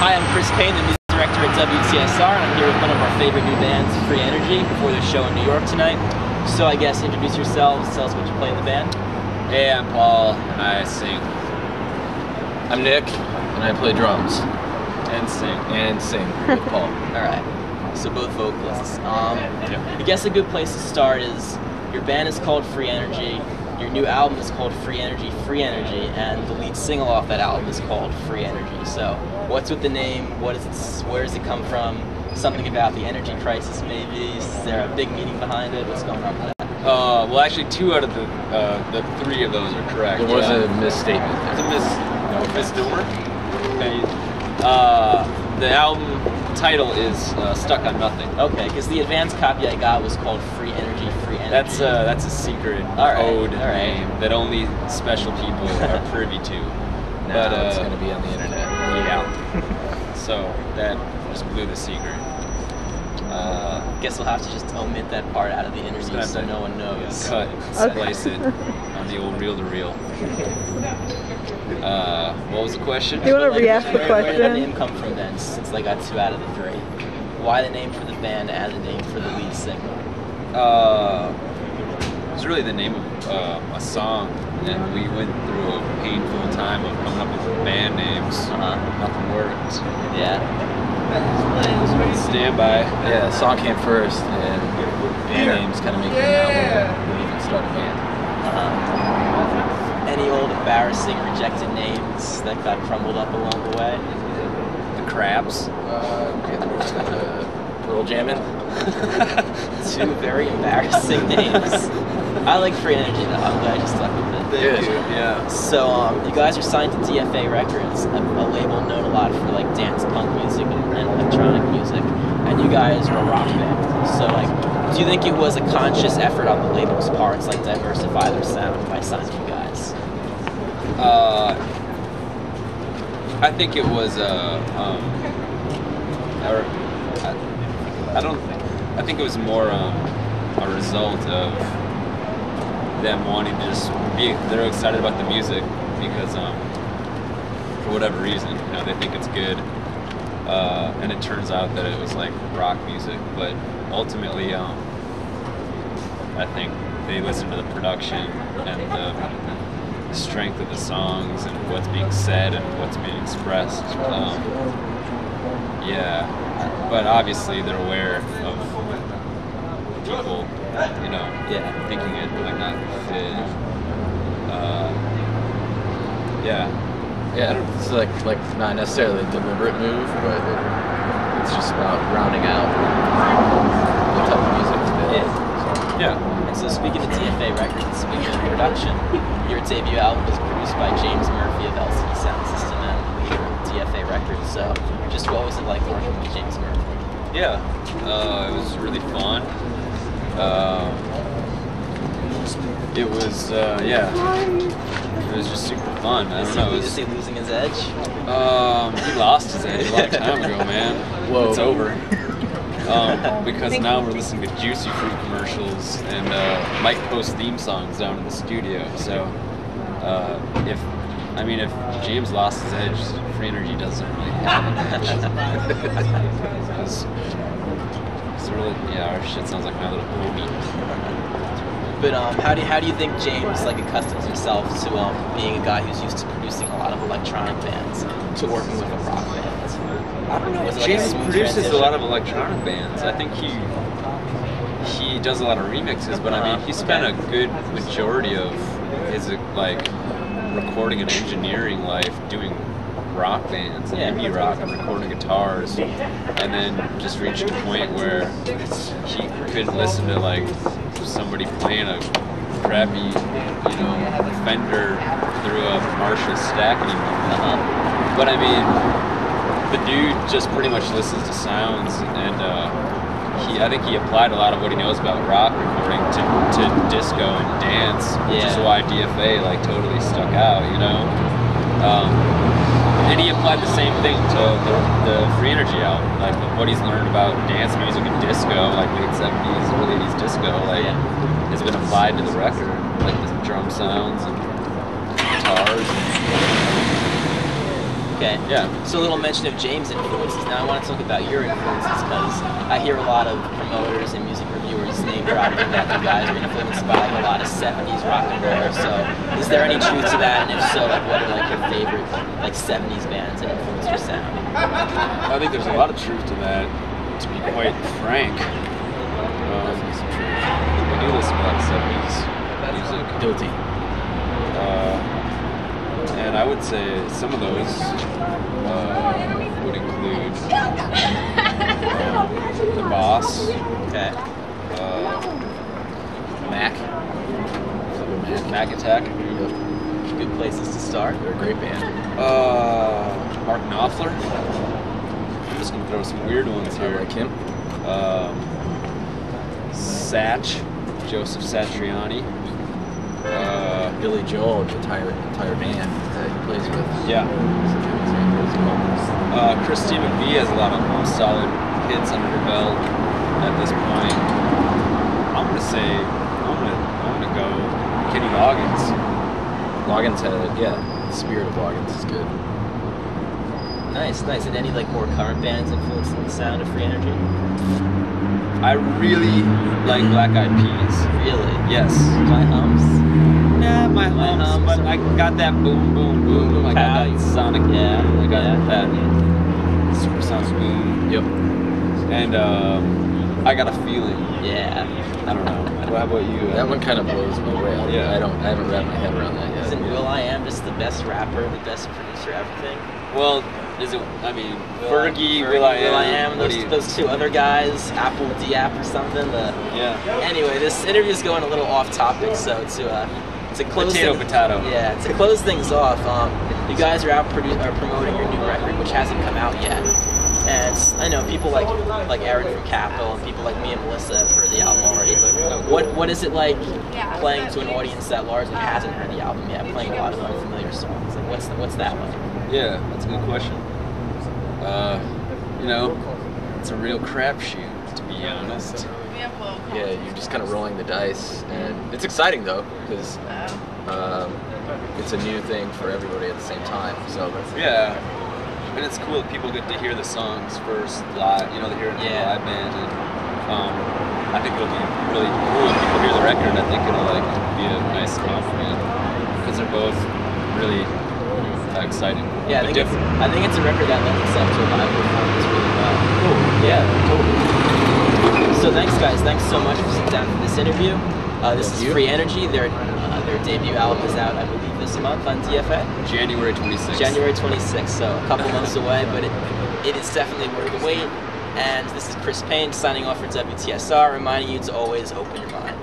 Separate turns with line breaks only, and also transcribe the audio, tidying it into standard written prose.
Hi, I'm Chris Payne, the music director at WTSR, and I'm here with one of our favorite new bands, Free Energy, before their show in New York tonight. So I guess introduce yourselves, tell us what you play in the band.
Hey, I'm Paul, and I sing.
I'm Nick, and I play drums.
And sing.
And sing with Paul.
Alright, so both vocalists. I guess a good place to start is, your band is called Free Energy, your new album is called Free Energy, and the lead single off that album is called Free Energy. So, what's with the name? Where does it come from? Something about the energy crisis, maybe? Is there a big meaning behind it? What's going on with that?
Well, actually, 2 out of the 3 of those are correct.
There was a misstatement.
It's a misnomer. The album title is Stuck on Nothing.
Okay, because the advanced copy I got was called Free Energy, Free Energy.
That's a secret code name that only special people are privy to.
Now it's going to be on the internet.
Yeah. So that just blew the secret.
Guess we'll have to just omit that part out of the interview so no one knows.
Cut, splice it on the old reel-to-reel. What was the question?
Do you want to re-ask the question?
Where did the name come from then, since I got 2 out of the 3? Why the name for the band and the name for the lead singer?
It was really the name of a song, and we went through a painful time of coming up with band names. Nothing worked.
Yeah.
Standby.
Yeah, the song came first, and band names kind of make them out when we even start a band.
Any old embarrassing rejected names that got crumbled up along the way?
The Crabs.
Pearl Jammin'.
2 very embarrassing names. I like Free Energy though. I'm glad you stuck with it.
Thank you. Yeah.
So, you guys are signed to DFA Records, a label known a lot for like dance punk music and electronic music, and you guys are a rock band. So, like, do you think it was a conscious effort on the label's part to like diversify their sound by signing you guys?
I think it was I think it was more a result of them wanting to just they're excited about the music because for whatever reason, you know, they think it's good, and it turns out that it was like rock music, but ultimately I think they listened to the production and the strength of the songs and what's being said and what's being expressed. Yeah, but obviously they're aware of people, you know, thinking it might not fit.
Yeah, it's like not necessarily a deliberate move, but it's just about rounding out the type of music to build.
Yeah.
And so speaking of DFA Records, speaking of production, your debut album was produced by James Murphy of LCD Sound System and leader of DFA Records. So just what was it like working with James Murphy?
Yeah, it was really fun. It was, it was just super fun. I don't know.
Is he losing his edge?
He lost his edge a long time ago, man.
Whoa.
It's over. Because now we're listening to Juicy Fruit commercials and Mike posts theme songs down in the studio. So, if James lost his edge, Free Energy doesn't really have an edge. It's really, our shit sounds like My Little Pony.
But how do you think James like accustoms himself to being a guy who's used to producing a lot of electronic bands to working with a rock band?
I don't know.
Was it
James
like a
produces
transition?
a lot of electronic bands. I think he does a lot of remixes, but I mean he spent a good majority of his like recording and engineering life doing rock bands and indie rock and recording guitars, and then just reached a point where he couldn't listen to like somebody playing a crappy, Fender through a Marshall stack anymore. But I mean, the dude just pretty much listens to sounds, and I think he applied a lot of what he knows about rock recording to disco and dance, which is why DFA like totally stuck out, And he applied the same thing to the Free Energy album, like what he's learned about dance music and disco, like late 70s, early 80s disco, like has been applied to the record, like the drum sounds and guitars.
Okay.
Yeah.
So a little mention of James' influences. Now I want to talk about your influences because I hear a lot of promoters and music reviewers name dropping that you guys are influenced by a lot of 70s rock and roll. So is there any truth to that? And if so, like what are like your favorite like 70s bands that influence your sound?
I think there's a lot of truth to that, to be quite frank. I do listen to a lot of 70s music.
Guilty.
And I would say some of those would include The Boss,
Okay.
Mac.
Mac Attack,
Good places to start.
They're a great band.
Mark Knopfler. I'm just gonna throw some weird ones
I
here.
like him.
Satch, Joseph Satriani.
Billy Joel, the entire band that he plays with.
Yeah. Christy McVie has a lot of solid hits under her belt at this point. I'm gonna go Kenny Loggins.
Loggins had it, yeah. The spirit of Loggins is good.
Nice. And any like more current bands influencing the sound of Free Energy?
I really like Black Eyed Peas.
Really?
Yes.
My hums.
Yeah, my hums, but I got that boom, boom, boom. I got that sonic.
Yeah.
I got that supersonic boom.
Yep.
And I got a feeling.
Yeah.
I don't know. How about you?
That one kind of blows me away.
Yeah.
I haven't wrapped my head around that yet.
Isn't will.i.am just the best rapper, the best producer, everything?
Well, is it? I mean, Fergie,
will.i.am, and
what do you-
those two other guys, Apple D-App or something.
Yeah.
Anyway, this interview is going a little off topic, so to close
Potato.
Yeah, to close things off, you guys are promoting your new record, which hasn't come out yet. And I know people like Aaron from Capitol and people like me and Melissa have heard the album already, but what is it like playing to an audience that largely hasn't heard the album yet, playing a lot of unfamiliar songs? Like what's that like?
Yeah, that's a good question. It's a real crapshoot, to be honest.
Yeah, you're just kind of rolling the dice, and it's exciting though because it's a new thing for everybody at the same time. So
Yeah, and it's cool that people get to hear the songs first live. They hear it in the live band, and I think it'll be really cool if people hear the record. I think it'll be a nice compliment because they're both really exciting.
Yeah, I think it's a record that lends itself to a live performance really well.
cool. Yeah, totally.
So thanks guys, thanks so much for sitting down for this interview. This is
you.
Free Energy. Their debut album is out, I believe, this month on DFA.
January 26th.
January 26th, so a couple months away, but it is definitely worth the wait. And this is Chris Payne signing off for WTSR, reminding you to always open your mind.